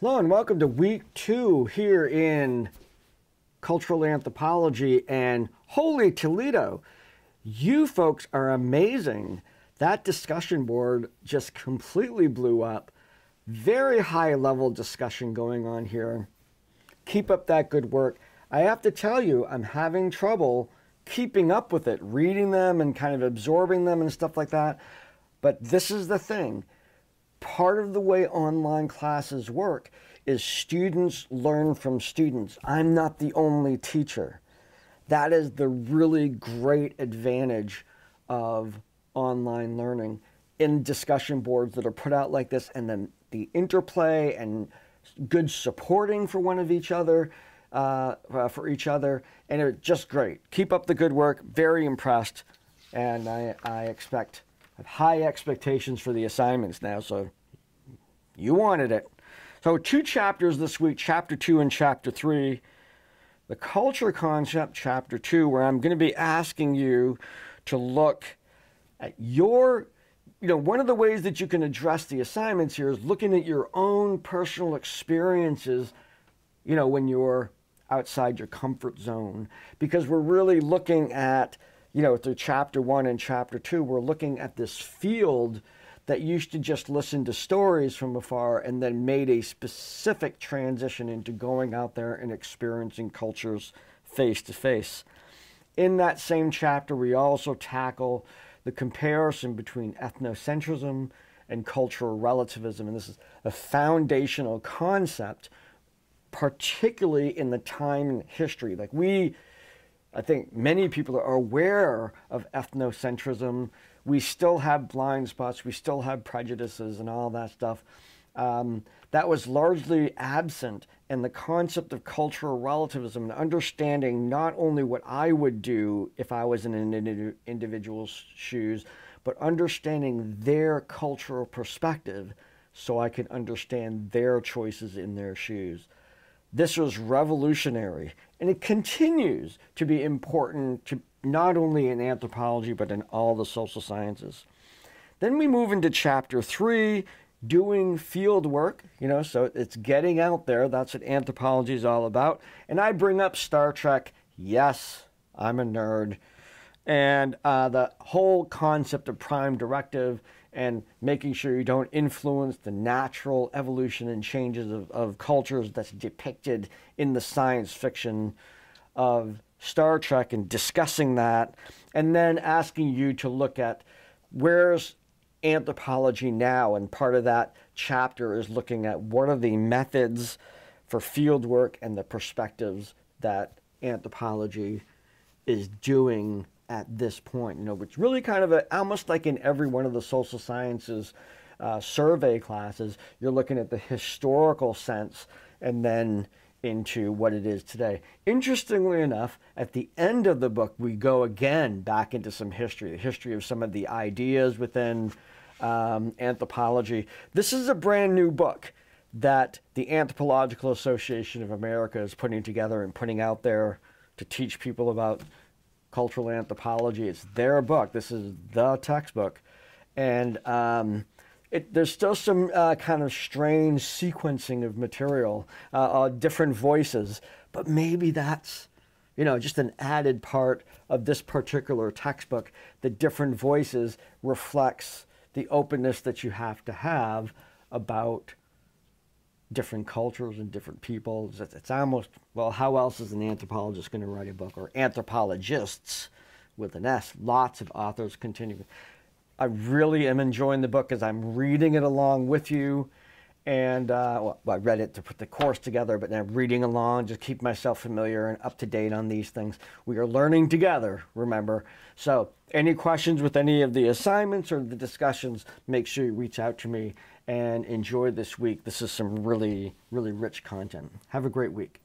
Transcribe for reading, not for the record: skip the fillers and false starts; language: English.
Hello and welcome to week 2 here in cultural anthropology, and holy Toledo, you folks are amazing. That discussion board just completely blew up. Very high level discussion going on here. Keep up that good work. I have to tell you, I'm having trouble keeping up with it, reading them and kind of absorbing them and stuff like that. But this is the thing. Part of the way online classes work is students learn from students. I'm not the only teacher. That is the really great advantage of online learning in discussion boards that are put out like this, and then the interplay and good supporting for one of each other, for each other, and it's just great. Keep up the good work. Very impressed, and I have high expectations for the assignments now, so you wanted it. So 2 chapters this week, chapter 2 and chapter 3. The culture concept, chapter 2, where I'm going to be asking you to look at your, one of the ways that you can address the assignments here is looking at your own personal experiences, when you're outside your comfort zone. Because we're really looking at, through chapter 1 and chapter 2, we're looking at this field that used to just listen to stories from afar and then made a specific transition into going out there and experiencing cultures face to face. In that same chapter, we also tackle the comparison between ethnocentrism and cultural relativism. And this is a foundational concept, particularly in the time and history. I think many people are aware of ethnocentrism. We still have blind spots, we still have prejudices and all that stuff. That was largely absent in the concept of cultural relativism and understanding not only what I would do if I was in an individual's shoes, but understanding their cultural perspective so I could understand their choices in their shoes. This was revolutionary, and it continues to be important to not only in anthropology, but in all the social sciences. Then we move into chapter 3, doing field work, so it's getting out there. That's what anthropology is all about. And I bring up Star Trek. Yes, I'm a nerd. And the whole concept of prime directive and making sure you don't influence the natural evolution and changes of cultures that's depicted in the science fiction of Star Trek, and discussing that, and then asking you to look at where's anthropology now, and part of that chapter is looking at what are the methods for field work and the perspectives that anthropology is doing at this point. It's really kind of almost like in every one of the social sciences survey classes, you're looking at the historical sense and then into what it is today. Interestingly enough, at the end of the book, we go again back into some history, the history of some of the ideas within anthropology. This is a brand new book that the Anthropological Association of America is putting together and putting out there to teach people about cultural anthropology. It's their book. This is the textbook. And there's still some kind of strange sequencing of material, different voices, but maybe that's, just an added part of this particular textbook. The different voices reflects the openness that you have to have about different cultures and different people. It's almost, well, how else is an anthropologist going to write a book? Or anthropologists with an S. Lots of authors continue. I really am enjoying the book as I'm reading it along with you. And I read it to put the course together, but then reading along, just keep myself familiar and up to date on these things. We are learning together, remember. So any questions with any of the assignments or the discussions, make sure you reach out to me, and enjoy this week. This is some really, really rich content. Have a great week.